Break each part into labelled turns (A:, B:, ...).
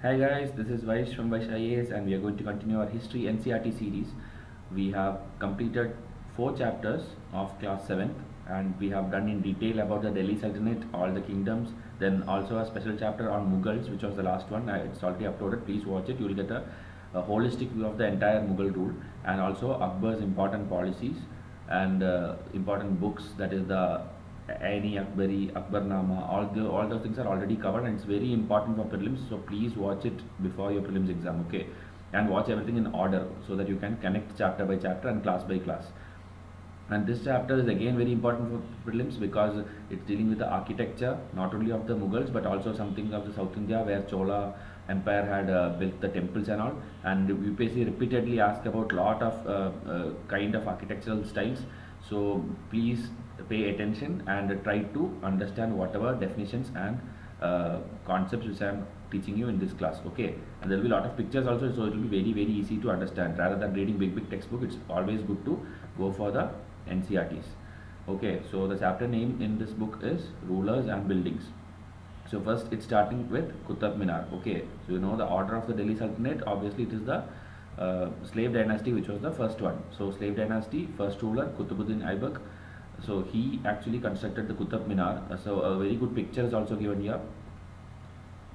A: Hi guys, this is Vysh from Vysh IAS and we are going to continue our history NCERT series. We have completed 4 chapters of class 7th and we have done in detail about the Delhi Sultanate, all the kingdoms, then also a special chapter on Mughals, which was the last one. It's already uploaded, please watch it. You will get a holistic view of the entire Mughal rule and also Akbar's important policies and important books, that is the any Akbari, Akbarnama, all those things are already covered and it's very important for prelims. So please watch it before your prelims exam, okay? And watch everything in order so that you can connect chapter by chapter and class by class. And this chapter is again very important for prelims because it's dealing with the architecture not only of the Mughals but also something of the South India where Chola Empire had built the temples and all. And UPSC repeatedly asked about lot of kind of architectural styles. So please pay attention and try to understand whatever definitions and concepts which I am teaching you in this class, okay? And there will be a lot of pictures also, so it will be very easy to understand. Rather than reading big textbook, it's always good to go for the NCERTs. Okay, so the chapter name in this book is Rulers and Buildings. So first it's starting with Qutub Minar. Okay, so you know the order of the Delhi Sultanate. Obviously it is the slave dynasty, which was the first one. So slave dynasty, first ruler Qutbuddin Aibak. So he actually constructed the Qutub Minar. So a very good picture is also given here.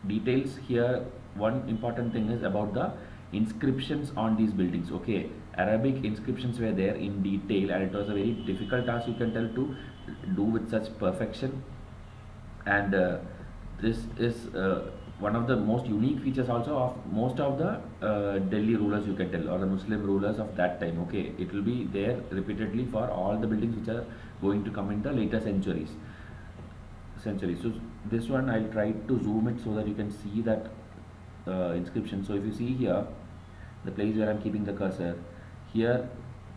A: Details here. One important thing is about the inscriptions on these buildings. Okay, Arabic inscriptions were there in detail and it was a very difficult task, you can tell, to do with such perfection. And this is one of the most unique features also of most of the Delhi rulers, you can tell, or the Muslim rulers of that time. Okay, it will be there repeatedly for all the buildings which are going to come in the later centuries. So this one I'll try to zoom it so that you can see that inscription. So if you see here, the place where I'm keeping the cursor, here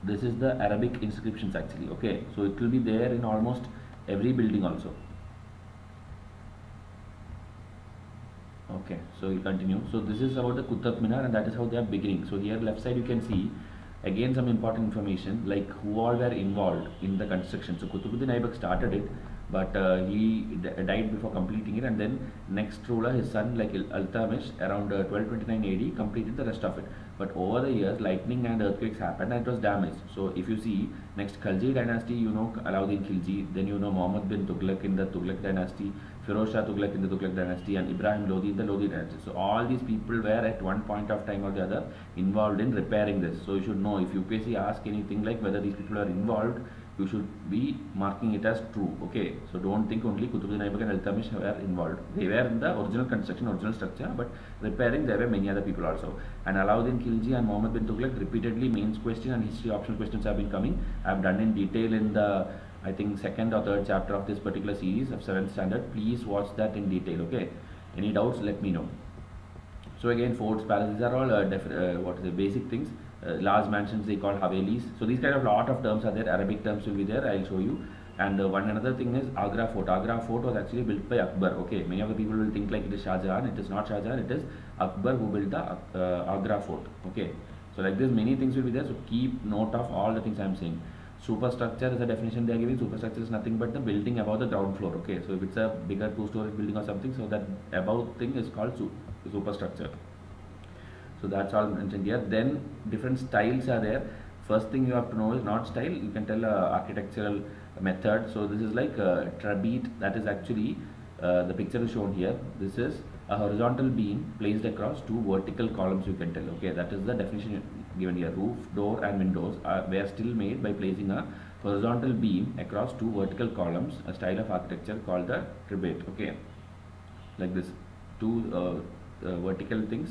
A: this is the Arabic inscriptions actually. Okay, so it will be there in almost every building also. Okay, so we continue. So this is about the Qutub Minar and that is how they are beginning. So here left side you can see again some important information like who all were involved in the construction. So Qutbuddin Aibak started it, but he died before completing it, and then next ruler, his son, like Iltutmish, around 1229 AD, completed the rest of it. But over the years, lightning and earthquakes happened and it was damaged. So if you see next Khalji dynasty, you know Alauddin Khilji, then you know Muhammad bin Tughlaq in the Tughlaq dynasty, Firoz Shah Tughlaq in the Tughlaq dynasty, and Ibrahim Lodi in the Lodi dynasty. So all these people were at one point of time or the other involved in repairing this. So you should know, if UPSC asks anything like whether these people are involved, you should be marking it as true. Okay, so don't think only Qutbuddin Aibak and Iltutmish were involved. They were in the original construction, original structure, but repairing there were many other people also. And Alauddin Khilji and Muhammad bin Tughlaq, repeatedly mains question and history optional questions have been coming. I have done in detail in the, I think, second or third chapter of this particular series of 7th standard. Please watch that in detail. Okay, any doubts, let me know. So again, forts, palaces are all what is the basic things. Large mansions they call havelis. So these kind of lot of terms are there. Arabic terms will be there. I'll show you. And one another thing is Agra Fort. Agra Fort was actually built by Akbar. Okay, many of the people will think like it is Shah Jahan. It is not Shah Jahan. It is Akbar who built the Agra Fort. Okay, so like this, many things will be there. So keep note of all the things I am saying. Superstructure is a definition they are giving. Superstructure is nothing but the building above the ground floor. Okay, so if it's a bigger two-story building or something, so that above thing is called superstructure. So that's all mentioned here. Then different styles are there. First thing you have to know is not style, you can tell architectural method. So this is like Trabeate, that is actually the picture is shown here. This is a horizontal beam placed across two vertical columns, you can tell. Okay, that is the definition given here. Roof, door and windows were still made by placing a horizontal beam across two vertical columns, a style of architecture called the Trabeate. Okay, like this, two vertical things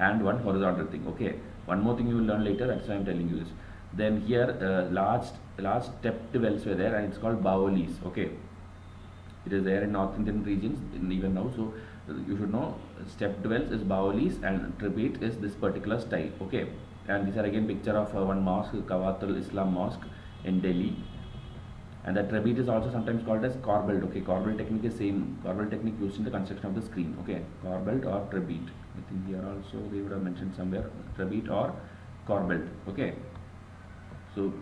A: and one horizontal thing. Okay, one more thing you will learn later, that's why I'm telling you this. Then here large stepped wells were there and it's called baolis. Okay, it is there in North Indian regions even now. So you should know stepped wells is baolis and Trabeate is this particular style. Okay, and these are again picture of one mosque, Kawatul Islam Mosque in Delhi. And that Trabeate is also sometimes called as corbelled. Okay, corbelled technique is same corbelled technique used in the construction of the screen. Okay, corbelled or Trabeate. I think here also they would have mentioned somewhere Trabeate or corbelled. Okay, so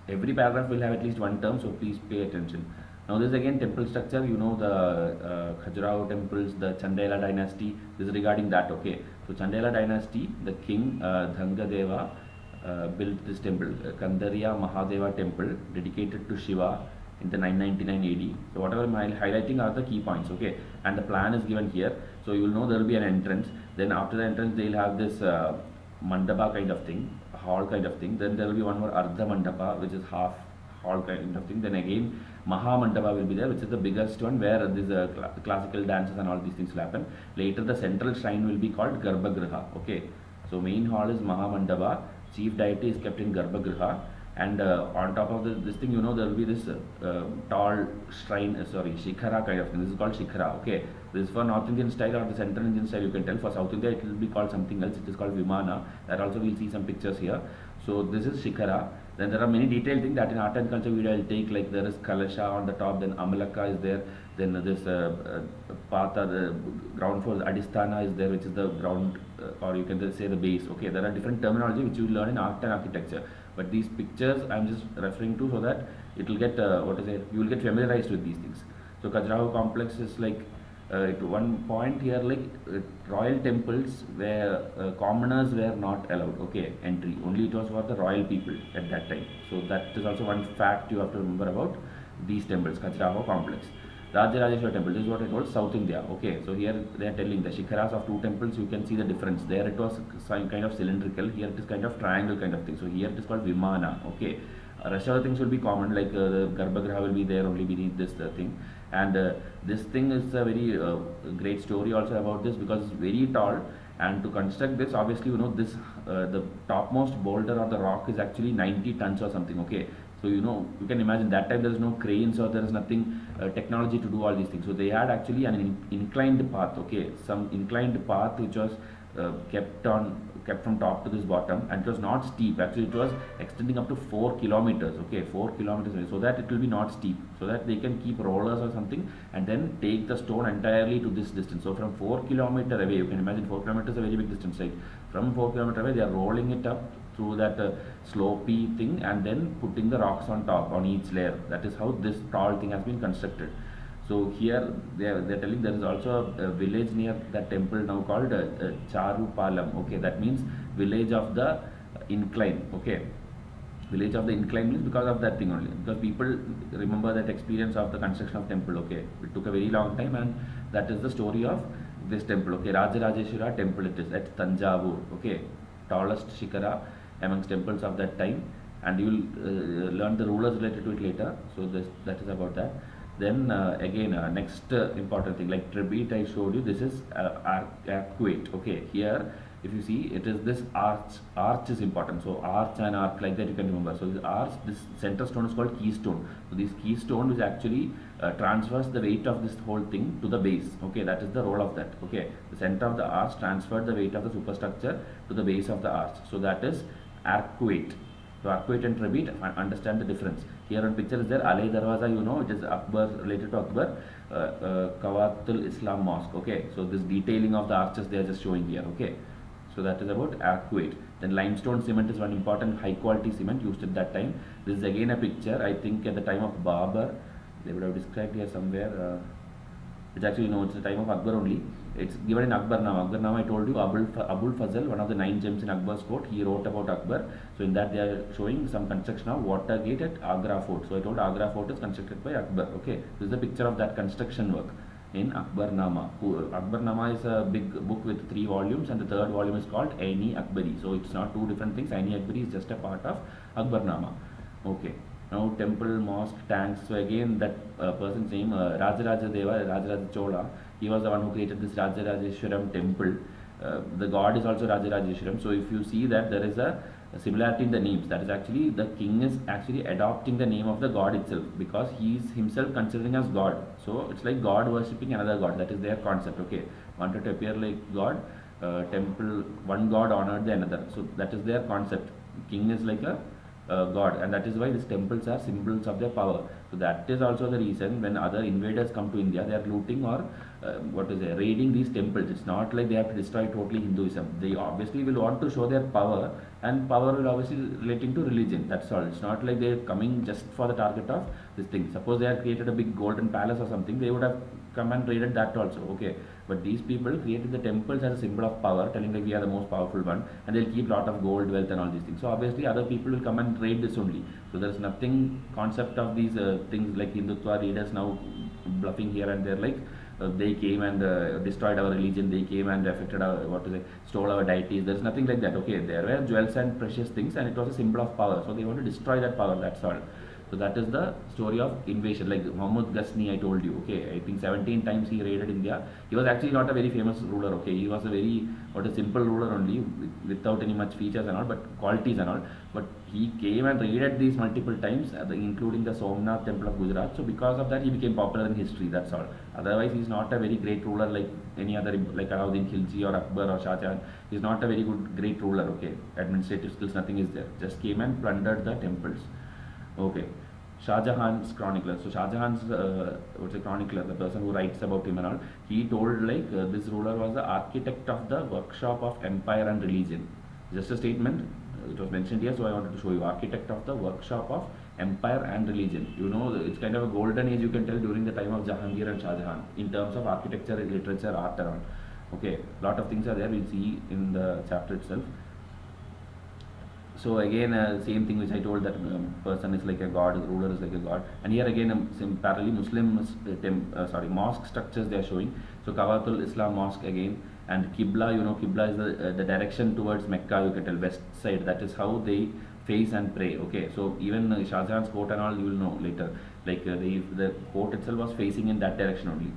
A: every paragraph will have at least one term, so please pay attention. Now this is again temple structure, you know the Khajuraho temples, the Chandela dynasty. This is regarding that. Okay, so Chandela dynasty, the king Dhangadeva built this temple, Kandariya Mahadeva temple, dedicated to Shiva in the 999 AD. So whatever I'm highlighting are the key points. Okay, and the plan is given here. So you will know there will be an entrance. Then after the entrance, they will have this mandapa kind of thing, hall kind of thing. Then there will be one more Ardha Mandapa, which is half hall kind of thing. Then again Maha Mandapa will be there, which is the biggest one, where these classical dances and all these things will happen. Later the central shrine will be called Garbhagriha. Okay, so main hall is Maha Mandapa, chief deity is kept in Garbhagriha, and on top of this thing, you know, there will be this tall shrine, Shikhara kind of thing. This is called Shikhara. Okay, this is for North Indian style or the Central Indian style, you can tell. For South India, it will be called something else. It is called Vimana. That also we'll see some pictures here. So this is Shikhara. Then there are many detailed things that in art and culture video I'll take, like there is Kalasha on the top, then Amalaka is there, then this Pata, the ground floor, Adhisthana is there, which is the ground, or you can just say the base. Okay, there are different terminology which you will learn in art and architecture. But these pictures I'm just referring to so that it will get, you will get familiarized with these things. So Khajuraho complex is like, at one point here, like royal temples where commoners were not allowed, okay, entry. Only it was for the royal people at that time. So that is also one fact you have to remember about these temples, Khajuraho complex. Rajarajeshwara temple, this is what I told, South India. Okay, so here they are telling the Shikharas of two temples, you can see the difference. There it was kind of cylindrical, here it is kind of triangle kind of thing. So here it is called Vimana. Okay, rest of the things will be common, like the Garbhagriha will be there only beneath this thing. And this thing is a very great story also about this, because it's very tall, and to construct this, obviously, you know, this the topmost boulder or the rock is actually 90 tons or something. Okay, so you know, you can imagine that time there is no cranes or there is nothing technology to do all these things. So they had actually an inclined path. Okay, some inclined path which was kept from top to this bottom, and it was not steep. Actually it was extending up to 4 kilometers. Okay, 4 kilometers away, so that it will be not steep, so that they can keep rollers or something and then take the stone entirely to this distance. So from 4 kilometers away, you can imagine 4 kilometers is a very big distance, right? From 4 kilometers away they are rolling it up through that slopey thing and then putting the rocks on top on each layer. That is how this tall thing has been constructed. So here they are telling there is also a village near that temple now called Charupalam. Okay, that means village of the incline. Okay, village of the incline means because of that thing only, because people remember that experience of the construction of temple. Okay, it took a very long time, and that is the story of this temple. Okay, Rajarajeshwara temple it is at Tanjavur. Okay, tallest Shikara amongst temples of that time, and you will learn the rulers related to it later. So that is about that. Then again next important thing, like Trabeate I showed you, this is Arcuate. Okay, here if you see, it is this arch is important. So arch and arc, like that you can remember. So this arch, this center stone is called keystone. So this keystone is actually transfers the weight of this whole thing to the base. Okay, that is the role of that. Okay, the center of the arch transferred the weight of the superstructure to the base of the arch. So that is Arcuate. So Arcuate and Trabeate, understand the difference. Here on picture is there Alai Darwaza, you know, it is Akbar, related to Akbar, Kawatul Islam Mosque. Okay, so this detailing of the arches they are just showing here. Okay, so that is about Arcuate. Then limestone cement is one important high quality cement used at that time. This is again a picture, I think at the time of Babur, they would have described here somewhere. It's actually, no, it's the time of Akbar only. It's given in Akbarnama. Akbarnama, I told you, Abul Fazl, one of the 9 gems in Akbar's court, he wrote about Akbar. So in that they are showing some construction of water gate at Agra Fort. So I told Agra Fort is constructed by Akbar. Okay, this is the picture of that construction work in Akbarnama. Akbarnama is a big book with 3 volumes, and the 3rd volume is called Aini Akbari. So it's not 2 different things. Aini Akbari is just a part of Akbarnama. Okay. Now temple, mosque, tanks. So again that person's name Rajaraja Deva, Rajaraja Chola, he was the one who created this Rajarajeshwaram temple. The god is also Rajarajeshwaram. So if you see that there is a similarity in the names, that is actually the king is actually adopting the name of the god itself, because he is himself considering as god. So it's like god worshipping another god. That is their concept. Okay, wanted to appear like god, temple, one god honored the another. So that is their concept. King is like a god, and that is why these temples are symbols of their power. So that is also the reason when other invaders come to India, they are looting or what is it, raiding these temples. It's not like they have to destroy totally Hinduism. They obviously will want to show their power, and power will obviously relating to religion. That's all. It's not like they're coming just for the target of this thing. Suppose they had created a big golden palace or something, they would have come and raided that also. Okay, but these people created the temples as a symbol of power, telling like we are the most powerful one, and they'll keep lot of gold, wealth, and all these things. So obviously other people will come and raid this only. So there's nothing concept of these things like Hindutva readers now bluffing here and there, like they came and destroyed our religion, they came and affected our, what to say, stole our deities. There's nothing like that. Okay, there were jewels and precious things, and it was a symbol of power, so they want to destroy that power. That's all. So that is the story of invasion. Like Muhammad Ghazni, I told you. Okay, I think 17 times he raided India. He was actually not a very famous ruler. Okay, he was a very a simple ruler only, without any much features and all, but qualities and all. But he came and raided these multiple times, including the Somnath temple of Gujarat. So because of that, he became popular in history. That's all. Otherwise, he's not a very great ruler like any other, like Alauddin Khilji or Akbar or Shah Jahan. He's not a very great ruler. Okay, administrative skills, nothing is there. Just came and plundered the temples. Okay, Shah Jahan's chronicler. So Shah Jahan's what's a chronicler, the person who writes about him and all. He told like this ruler was the architect of the workshop of empire and religion. Just a statement. It was mentioned here, so I wanted to show you. Architect of the workshop of empire and religion. You know, it's kind of a golden age, you can tell, during the time of Jahangir and Shah Jahan in terms of architecture, literature, art and all. Okay, lot of things are there. We'll see in the chapter itself. So again, same thing which I told, that person is like a god, the ruler is like a god. And here again, parallelly Muslim mosque structures they are showing. So Kawatul Islam mosque again, and Qibla. You know, Qibla is the direction towards Mecca. You can tell west side. That is how they face and pray. Okay, so even Shah Jahan's court and all, you will know later. Like the court itself was facing in that direction only,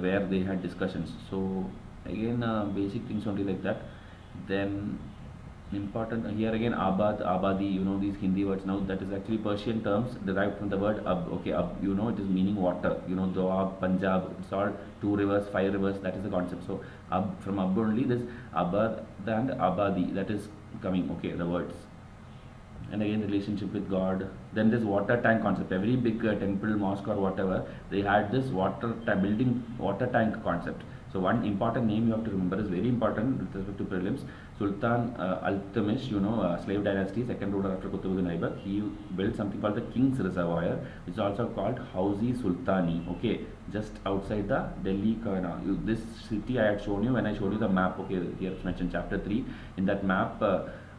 A: where they had discussions. So again, basic things only like that. Then important here again, abad, abadi, you know these Hindi words. Now that is actually Persian terms derived from the word ab. Okay, ab, you know, it is meaning water. You know, Doab, Punjab, it's all 2 rivers, 5 rivers. That is the concept. So ab, from ab only this abad and abadi, that is coming. Okay, the words. And again, relationship with God. Then this water tank concept. Every big temple, mosque or whatever, they had this building water tank concept. So one important name you have to remember, is very important with respect to prelims. Sultan Iltutmish, you know, slave dynasty, second ruler after Qutbuddin Aibak. He built something called the King's Reservoir, which is also called Hauzi Sultani. Okay, just outside the Delhi Kana. This city I had shown you when I showed you the map. Okay, here it's mentioned chapter 3. In that map,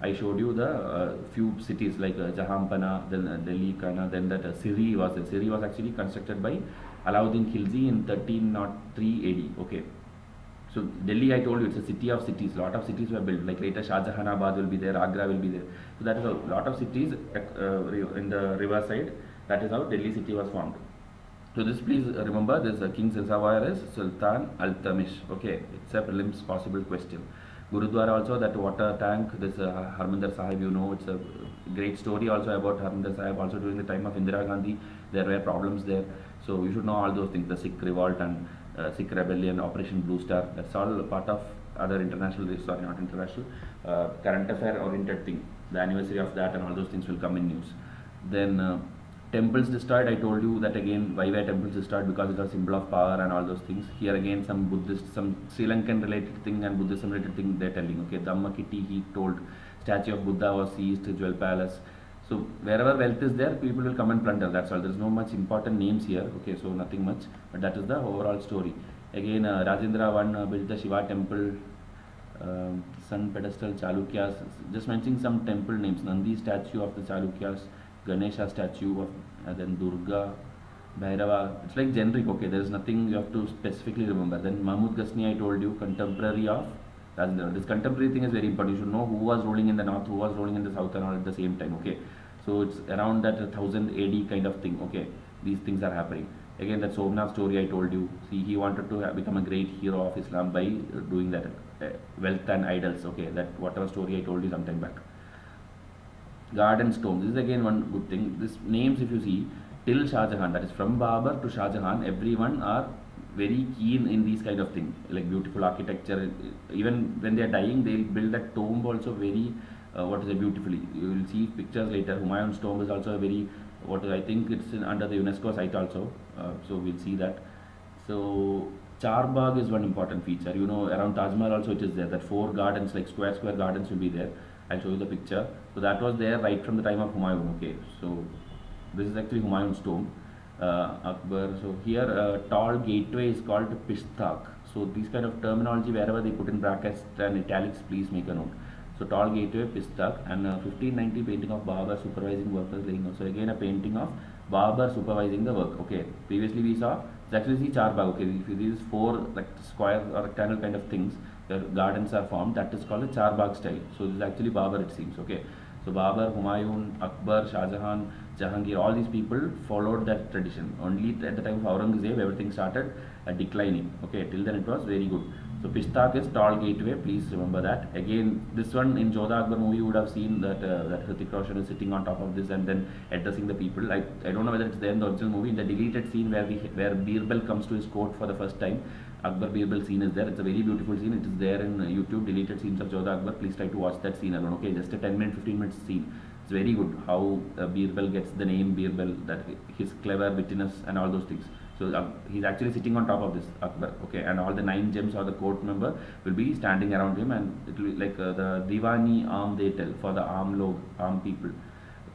A: I showed you the few cities like Jahanpana, then Delhi Kana, then that Siri was there. Siri was actually constructed by Alauddin Khilji in 1303 AD. Okay. So Delhi, I told you, it's a city of cities. Lot of cities were built. Like later Shah Jahanabad will be there, Agra will be there. So that is a lot of cities in the river side. That is how Delhi city was formed. So this, please remember, this King's Reservoir is Sultan Iltutmish. Okay, it's a prelims possible question. Gurudwara also, that water tank, this Harmandir Sahib, you know, it's a great story also about Harmandir Sahib. Also during the time of Indira Gandhi, there were problems there. So you should know all those things, the Sikh revolt and Sikh rebellion, Operation Blue Star. That's all part of other international, sorry, not international, current affair oriented thing. The anniversary of that and all those things will come in news. Then temples destroyed. I told you that again, why were temples destroyed? Because it's a symbol of power and all those things. Here again, some Buddhist, some Sri Lankan related thing and Buddhism related thing they're telling. Okay, Dhammakiti, he told statue of Buddha was seized, jewel palace. So wherever wealth is there, people will come and plunder. That's all. There's no much important names here. Okay, so nothing much. But that is the overall story. Again, Rajendra I built the Shiva temple, sun pedestal, Chalukyas. Just mentioning some temple names. Nandi statue of the Chalukyas, Ganesha statue of, then Durga, Bhairava. It's like generic. Okay, there is nothing you have to specifically remember. Then Mahmud Ghazni, I told you, contemporary of Rajendra. This contemporary thing is very important. You should know who was ruling in the north, who was ruling in the south and all at the same time. Okay, so it's around that 1000 AD kind of thing. Okay, these things are happening. Again, that Somnath story I told you. See, he wanted to become a great hero of Islam by doing that wealth and idols. Okay, that whatever story I told you some time back. Garden stone. This is again one good thing. This names, if you see, till Shah Jahan, that is from Babur to Shah Jahan, everyone are very keen in these kind of things, like beautiful architecture. Even when they are dying, they'll build that tomb also very, beautifully. You will see pictures later. Humayun's tomb is also a very, I think it's under the UNESCO site also. So we'll see that. It's So Charbagh is one important feature. You know, around Taj Mahal also it is there. That four gardens, like square gardens, will be there. I'll show you the picture. So that was there right from the time of Humayun. Okay, so this is actually Humayun's tomb. Akbar. So here, tall gateway is called Pistak. So these kind of terminology, wherever they put in brackets and italics, please make a note. So tall gateway, Pistak, and 1590 painting of Babar supervising workers laying out. So again a painting of Babar supervising the work. Okay. Previously we saw it's actually see Charbagh. Okay. If these four like square or rectangle kind of things, where gardens are formed, that is called a Charbagh style. So this is actually Babar it seems. Okay. So Babar, Humayun, Akbar, Shah Jahan, Jahangir, all these people followed that tradition. Only at the time of Aurangzeb, everything started declining. Okay, till then it was very good. So Pistak is tall gateway. Please remember that. Again, this one in Jodha Akbar movie you would have seen that that Hrithik Roshan is sitting on top of this and then addressing the people. I don't know whether it's there in the original movie. In the deleted scene where Birbal comes to his court for the first time, Akbar Birbal scene is there. It's a very beautiful scene. It is there in YouTube. Deleted scenes of Jodha Akbar. Please try to watch that scene alone. Okay, just a 10-minute, 15-minute scene. It's very good how Birbal gets the name Birbal, that his clever wittiness and all those things. So he's actually sitting on top of this Akbar, okay, and all the 9 gems or the court member will be standing around him, and it will be like the Diwani arm they tell for the arm people,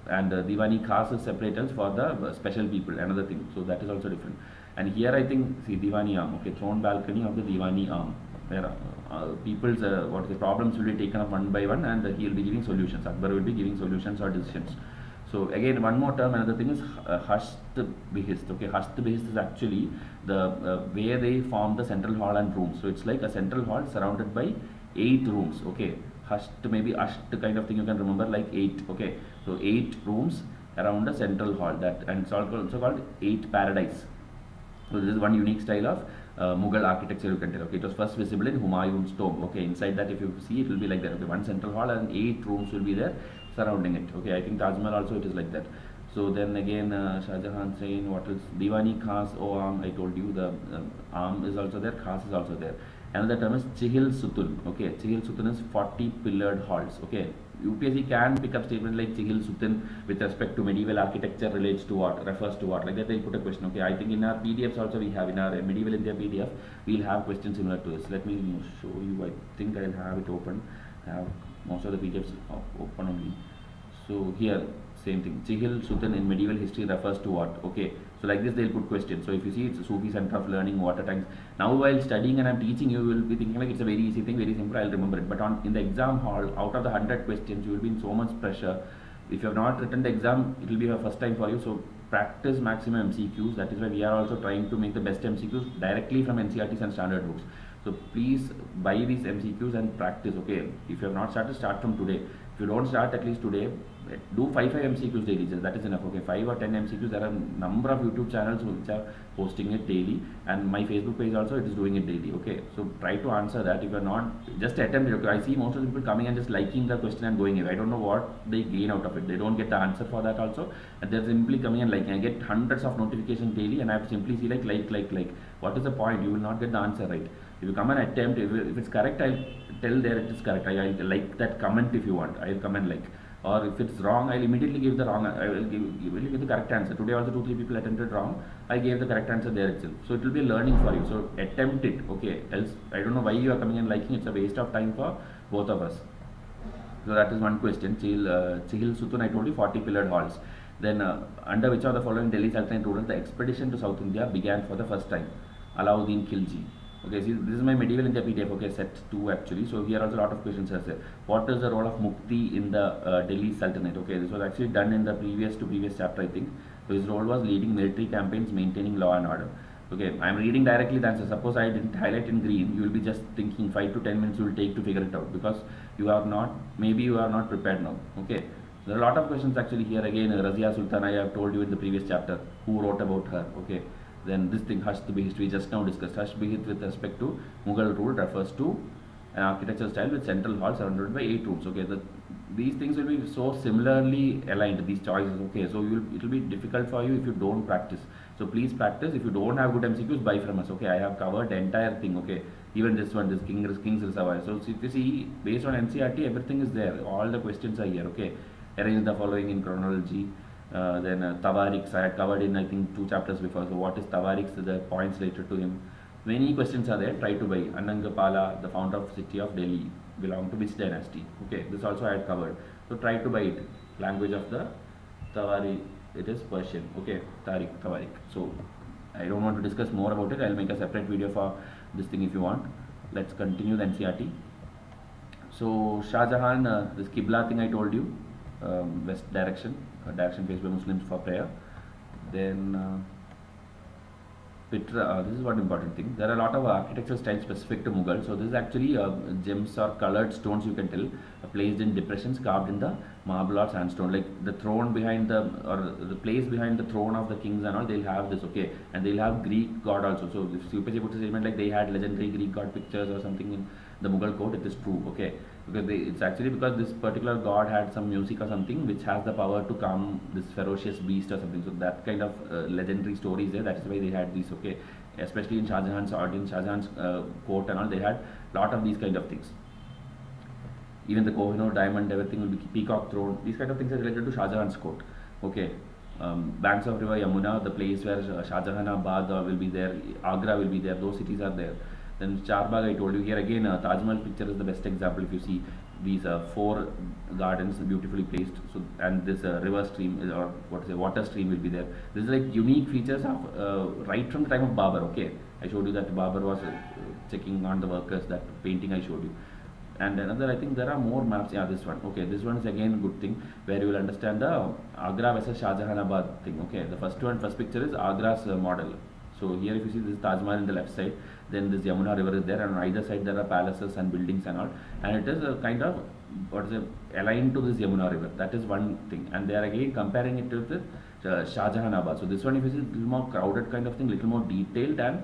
A: and Diwani khas is separators for the special people, another thing. So that is also different. And here I think see Diwani arm, okay, throne balcony of the Diwani arm, where people's what the problems will be taken up one by one, and he will be giving solutions. Akbar will be giving solutions or decisions. So again, one more term, another thing is Hasht Behist. Okay, Hasht Behist is actually the way they form the central hall and rooms. So it's like a central hall surrounded by 8 rooms. Okay, Hasht, maybe Asht kind of thing you can remember, like 8. Okay, so 8 rooms around a central hall, that, and it's also called 8 paradise. So this is one unique style of Mughal architecture you can tell. Okay, it was first visible in Humayun's tomb. Okay, inside that if you see it will be like that. Okay, one central hall and 8 rooms will be there surrounding it. Okay, I think Taj Mahal also it is like that. So then again Shah Jahan saying what is Diwani Khas arm. I told you the arm is also there, Khas is also there. Another term is Chihil Sutun. Okay, Chihil Sutun is 40 pillared halls. Okay, UPSC can pick up statements like Chihil Sutun with respect to medieval architecture relates to what, refers to what, like that they put a question. Okay, I think in our PDFs also we have, in our medieval India PDF we'll have questions similar to this. Let me show you. I think I'll have it open. I have most of the PDFs open only. So here same thing, Chihil Sutun in medieval history refers to what. Okay, so like this they'll put questions. So if you see it's a Sufi center of learning, water tanks. Now while studying and I'm teaching, you will be thinking like it's a very easy thing, very simple, I'll remember it. But in the exam hall, out of the 100 questions, you will be in so much pressure. If you have not written the exam, it will be a first time for you. So practice maximum MCQs. That is why we are also trying to make the best MCQs directly from NCERTs and standard books. So please buy these MCQs and practice. Okay, if you have not started, start from today. If you don't start at least today, do 5 MCQs daily. Just that is enough. Okay, 5 or 10 MCQs. There are a number of YouTube channels which are posting it daily, and my Facebook page also it is doing it daily. Okay, so try to answer that. If you are not, just attempt it. Okay, I see most of the people coming and just liking the question and going away. I don't know what they gain out of it. They don't get the answer for that also, and they're simply coming and liking. I get hundreds of notifications daily, and I have to simply see like. What is the point? You will not get the answer right. If you come and attempt, if it's correct, I'll tell there it is correct. I'll like that comment if you want. I'll comment like. Or if it's wrong, I'll immediately give the wrong. I will give the correct answer. Today also 2-3 people attempted wrong. I gave the correct answer there itself. So it will be a learning for you. So attempt it. Okay. Else I don't know why you are coming and liking. It's a waste of time for both of us. So that is one question. Chihil Sutun, I told you 40 pillared halls. Then under which of the following Delhi Sultanate rulers the expedition to South India began for the first time? Alauddin Khilji. Okay, see, this is my medieval India PDF. Okay, set 2 actually. So here also a lot of questions are there. What is the role of Mukti in the Delhi Sultanate? Okay, this was actually done in the previous chapter, I think. So his role was leading military campaigns, maintaining law and order. Okay, I am reading directly the answer. Suppose I didn't highlight in green, you will be just thinking 5 to 10 minutes you will take to figure it out, because you are not, maybe you are not prepared now. Okay, there are a lot of questions actually here. Again, Razia Sultana, I have told you in the previous chapter who wrote about her. Okay. Then this thing Hasht Behist we just now discussed. Hasht Behist with respect to Mughal rule refers to an architectural style with central hall surrounded by 8 rooms. Okay, these things will be so similarly aligned, these choices. Okay, so it will be difficult for you if you don't practice. So please practice. If you don't have good MCQs, buy from us. Okay, I have covered the entire thing. Okay, even this one, this King's Reservoir. So if you see, based on NCERT, everything is there. All the questions are here. Okay, arrange the following in chronology. Then Tawariks, I had covered in I think 2 chapters before. So what is Tawariks? The points related to him. Many questions are there. Try to buy. Anangapala, the founder of city of Delhi, belonged to which dynasty? Okay, this also I had covered. So try to buy it. Language of the Tawari, it is Persian. Okay, Tawarik. So I don't want to discuss more about it. I'll make a separate video for this thing if you want. Let's continue the NCERT. So Shah Jahan, this Qibla thing I told you, west direction, direction faced by Muslims for prayer. Then Pitra, this is one important thing. There are a lot of architectural styles specific to Mughal. So this is actually gems or colored stones, you can tell, placed in depressions carved in the marble or sandstone. Like the throne behind the, or the place behind the throne of the kings and all, they'll have this, okay. And they'll have Greek god also. So if UPSC puts a statement like they had legendary Greek god pictures or something in the Mughal court, it is true, okay. Because it's actually because this particular god had some music or something which has the power to calm this ferocious beast or something. So that kind of legendary story is there. That is why they had these, okay. Especially in Shah Jahan's audience, Shah Jahan's court and all, they had lot of these kind of things. Even the Kohinoor diamond, everything will be peacock throne. These kind of things are related to Shah Jahan's court, okay. Banks of river Yamuna, the place where Shah Jahanabad will be there, Agra will be there. Those cities are there. Then Charbagh, I told you. Here again, Taj Mahal picture is the best example. If you see these 4 gardens beautifully placed, so and this river stream or what is it, water stream will be there. This is like unique features of right from the time of Babur. Okay, I showed you that Babur was checking on the workers. That painting I showed you. And another, I think there are more maps. Yeah, this one. Okay, this one is again a good thing where you will understand the Agra versus Shah Jahanabad thing. Okay, the first picture is Agra's model. So here, if you see this Taj Mahal in the left side, then this Yamuna river is there, and on either side there are palaces and buildings and all, and it is a kind of aligned to this Yamuna river. That is one thing, and they are again comparing it with Shah Jahanabad. So this one, if you see, little more crowded kind of thing, little more detailed and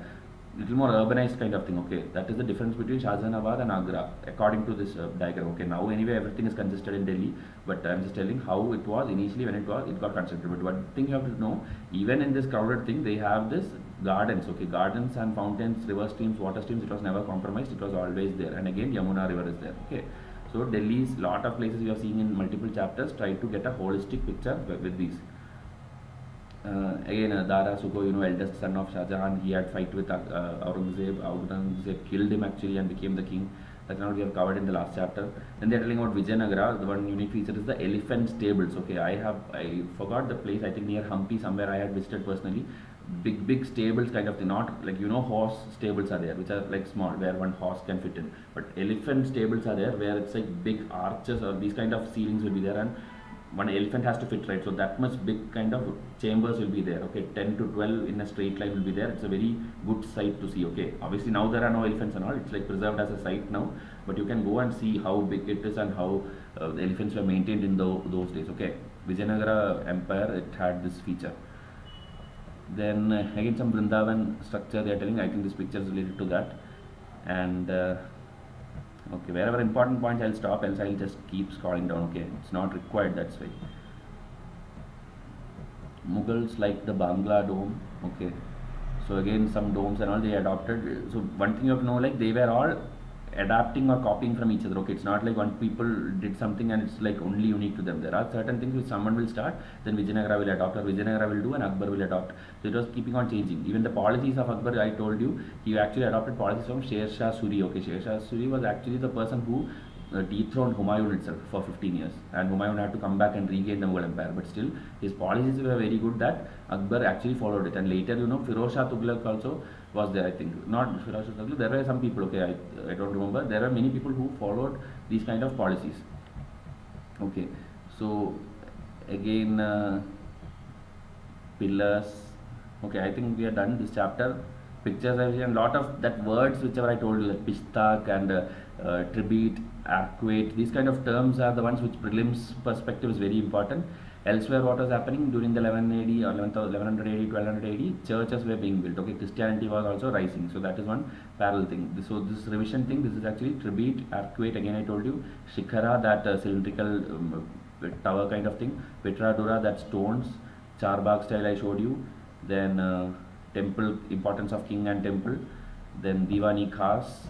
A: little more urbanized kind of thing. Okay, that is the difference between Shah Jahanabad and Agra according to this diagram. Okay, now anyway everything is congested in Delhi, but I'm just telling how it was initially when it got constructed. But one thing you have to know, even in this crowded thing, they have this gardens. Okay, gardens and fountains, river streams, water streams. It was never compromised. It was always there. And again, Yamuna river is there. Okay, so Delhi's lot of places you are seeing in multiple chapters. Try to get a holistic picture with these. Again, Dara Sukho, eldest son of Shah Jahan, he had fight with Aurangzeb. Aurangzeb killed him actually and became the king. That now we have covered in the last chapter. Then they are telling about Vijayanagara. The one unique feature is the elephant stables. Okay, I forgot the place. I think near Hampi somewhere I had visited personally. Big stables kind of thing. Not like horse stables are there, which are like small where one horse can fit in. But elephant stables are there where it's like big arches or these kind of ceilings will be there, and one elephant has to fit, right? So that much big kind of chambers will be there. Okay, 10 to 12 in a straight line will be there. It's a very good sight to see. Okay, obviously now there are no elephants and all. It's like preserved as a site now, but you can go and see how big it is and how the elephants were maintained in those days. Okay, Vijayanagara Empire, it had this feature. Then again some Vrindavan structure they are telling. I think this picture is related to that. And okay, wherever important points I'll stop, else I'll just keep scrolling down. Okay, it's not required, that's why. Mughals like the Bangla dome. Okay, so again some domes and all they adopted. So one thing you have to know, like they were all adapting or copying from each other. Okay, it's not like one people did something and it's like only unique to them. There are certain things which someone will start, then Vijayanagara will adopt, or Vijayanagara will do and Akbar will adopt. So it was keeping on changing. Even the policies of Akbar, I told you, he actually adopted policies from Sher Shah Suri. Okay, Sher Shah Suri was actually the person who dethroned Humayun itself for 15 years, and Humayun had to come back and regain the Mughal Empire. But still, his policies were very good that Akbar actually followed it. And later, Firoz Shah Tughlaq also was there. I think not Firoz Shah Tughlaq. There were some people. Okay, I don't remember. There are many people who followed these kind of policies. Okay, so again pillars. Okay, I think we are done this chapter. Pictures I have seen, lot of that words whichever I told you, that Pishtak and Trabeate, Arcuate, these kind of terms are the ones which prelims perspective is very important. Elsewhere, what was happening during the 11 AD or 1100 AD, 1200 AD, churches were being built. Okay, Christianity was also rising. So that is one parallel thing. So this revision thing, this is actually Trabeate, Arcuate. Again, I told you Shikhara, that cylindrical tower kind of thing. Petradura, that stones. Charbagh style I showed you. Then temple, importance of king and temple. Then Diwani Khas,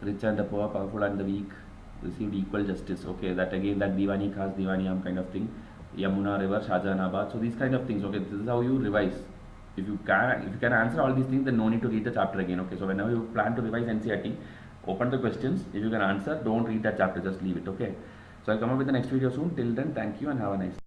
A: rich and the poor, powerful and the weak. received equal justice. Okay, that again, that Diwani Khas, Diwani Am kind of thing. Yamuna River, Shahjahanabad. So these kind of things. Okay, this is how you revise. If you can answer all these things, then no need to read the chapter again. Okay, so whenever you plan to revise NCERT, open the questions. If you can answer, don't read that chapter, just leave it. Okay. So I'll come up with the next video soon. Till then, thank you and have a nice day.